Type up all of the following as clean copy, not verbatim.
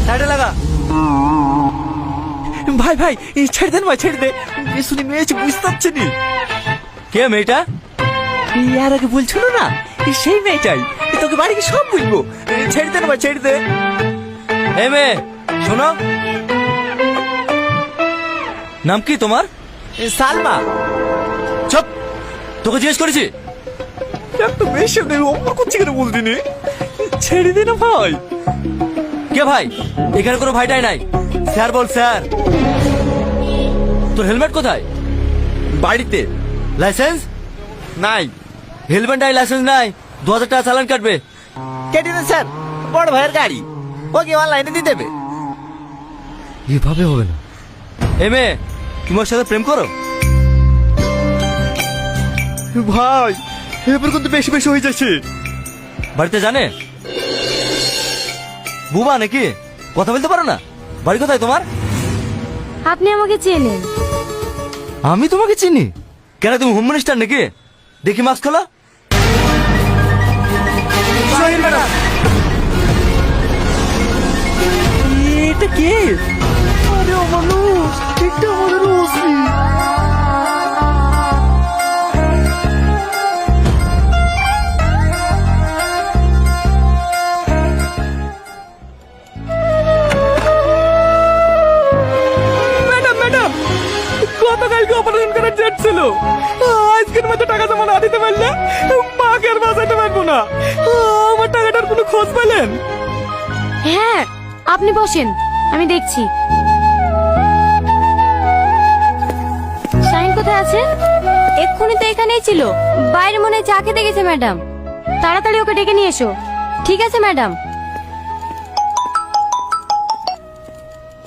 সাইডে লাগা। ভাই ভাই ছেড়ে দেন ভাই, ছেড়ে দে। শুনি মেয়েছে, বুঝতে পারছি নি। কে মেয়েটা? ইয়ার আগে বলছিল না, সেই মেয়েটাই। তোকে বাড়ি কি সব বলবো। ছেড়ে দেন ভাই, ছেড়ে দে। এ মেয়ে শোনো, নাম কি তোমার? সালমা। চুপ, তোকে জিজ্ঞেস করেছি। এত বেশি অন্য করছি কেন বলতি নি? ছেড়ে দে না ভাই। কে ভাই? এখানে কোনো ভাইটাই নাই। স্যার বল স্যার। তোর হেলমেট কোথায়? বাড়িতে। লাইসেন্স নাই। হেলমেট নাই, লাইসেন্স নাই, 2000 টাকা চালান কাটবে। কেটে দেন স্যার, বড় ভাইয়ের গাড়ি, ওকে অনলাইনে দিয়ে দেবে। এভাবে হবে না। এ মেয়ে, তুমি ওর সাথে প্রেম করো? ভাই এবার কিন্তু বেশি বেশি হয়ে যাচ্ছে। বাড়িতে জানে? বুবা নাকি? কথা বলতে পারো না? বাড়ি কোথায় তোমার? আপনি আমাকে চেনেন? আমি তোমাকে চিনি। কেন, তুমি হোম মিনিস্টার নাকি? দেখি মাস্ক খোলা। এটা কে? আরে ও মানুষ, এটা আমাদের ওসি। ম্যাডাম ম্যাডাম, গতকালকে অপারেশন করার ডেট ছিল। আজকের মধ্যে টাকা জমা না দিতে পারলে মাকে আর বাঁচাতে পারবো না। আমার টাকাটার কোনো খোঁজ পেলেন? হ্যাঁ, আপনি বসেন, আমি দেখছি। শাইন কোথায় আছে? এক্ষুনি তো এখানেই ছিল। বাইরে মনে হয় চা খেতে গেছে ম্যাডাম। তাড়াতাড়ি ওকে ডেকে নিয়ে এসো। ঠিক আছে ম্যাডাম।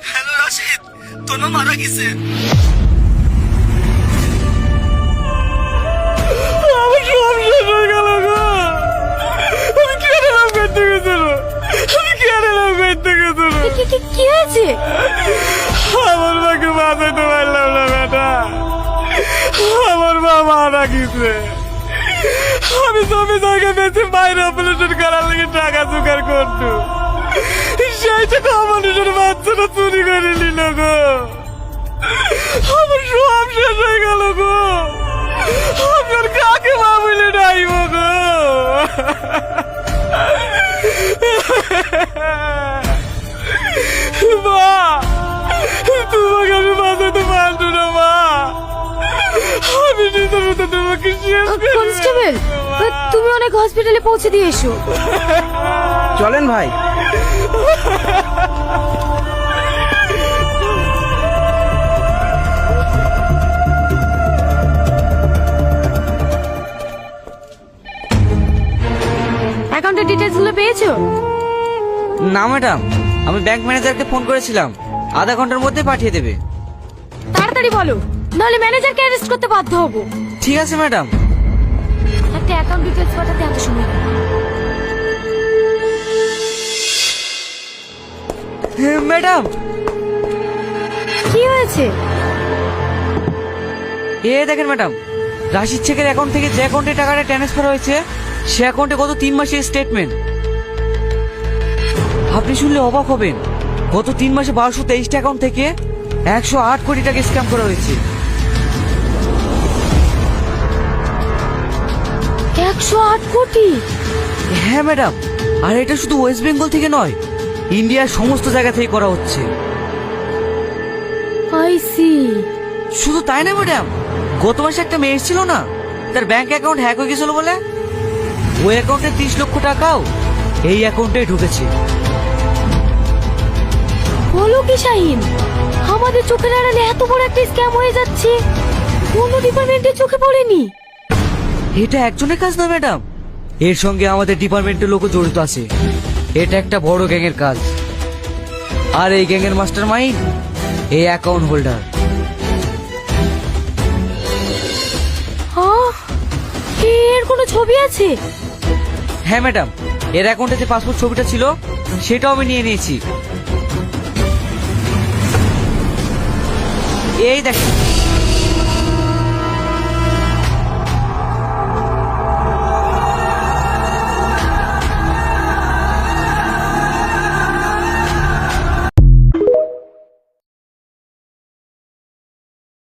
হ্যালো রাশিদ, তোর মা মারা গেছে। আমার সব শেষ হয়ে গেল গো। আমি কি আর এলাম করতে গেছিল? আমি কি আর এলাম করতে গেছিল? কি হয়েছে? আমার মাকে বাঁচাতে পারলাম না বেটা। আমার মা মারা গেছে। আমি জমি জায়গা বেঁচে বাইরে অপারেশন করার লেগে টাকা জোগাড় করতো। সেই টাকা মানুষের বাচ্চারা চুরি করে নিল গো। আমার সব শেষ হয়ে গেল গো। আপনার কাকে মা বলে ডাইব গো। মা, তোমাকে আমি বাঁচাতে পারতো না মা। আমি নিজের মতো তোমাকে শেষ করে কনস্টেবল, তুমি অনেক হসপিটালে পৌঁছে দিয়ে এসো। চলেন ভাই। অ্যাকাউন্টের ডিটেইলস গুলো পেয়েছো? না ম্যাডাম, আমি ব্যাংক ম্যানেজারকে ফোন করেছিলাম, আধা ঘন্টার মধ্যে পাঠিয়ে দেবে। তাড়াতাড়ি বলো, নাহলে ম্যানেজারকে অ্যারেস্ট করতে বাধ্য হব। ঠিক আছে ম্যাডাম। একটা অ্যাকাউন্ট ডিটেইলস পাঠাতে এত সময় কেন? ম্যাডাম, কি হয়েছে? দেখেন ম্যাডাম, রাশিদ শেখের অ্যাকাউন্ট থেকে যে অ্যাকাউন্টে টাকাটা ট্রান্সফার হয়েছে সে অ্যাকাউন্টে গত 3 মাসের স্টেটমেন্ট। আপনি শুনলে অবাক হবেন, গত 3 মাসে 1223টা অ্যাকাউন্ট থেকে 108 কোটি টাকা স্ক্যাম করা হয়েছে। 108 কোটি? হ্যাঁ ম্যাডাম, আর এটা শুধু ওয়েস্ট বেঙ্গল থেকে নয়, ইন্ডিয়ার সমস্ত জায়গা থেকে করা হচ্ছে। I see. শুধু তাই না ম্যাডাম, গত মাসে একটা মেয়ে ছিল না, তার ব্যাংক অ্যাকাউন্ট হ্যাক হয়ে গেছিল বলে ওই অ্যাকাউন্টে 30 লক্ষ টাকাও এই অ্যাকাউন্টে ঢুকেছে। বলো কি শাহিন, আমাদের চোখের আড়ালে এত বড় একটা স্ক্যাম হয়ে যাচ্ছে, কোনো ডিপার্টমেন্টের চোখে পড়েনি। এটা একজনের কাজ না ম্যাডাম, এর সঙ্গে আমাদের ডিপার্টমেন্টের লোকও জড়িত আছে। এটা একটা বড় গ্যাংয়ের কাজ, আর এই গ্যাংয়ের মাস্টার মাইন্ড এই অ্যাকাউন্ট হোল্ডার। এর কোনো ছবি আছে? হ্যাঁ ম্যাডাম, এর অ্যাকাউন্টে যে পাসপোর্ট ছবিটা ছিল সেটাও আমি নিয়ে নিয়েছি। এই দেখেন।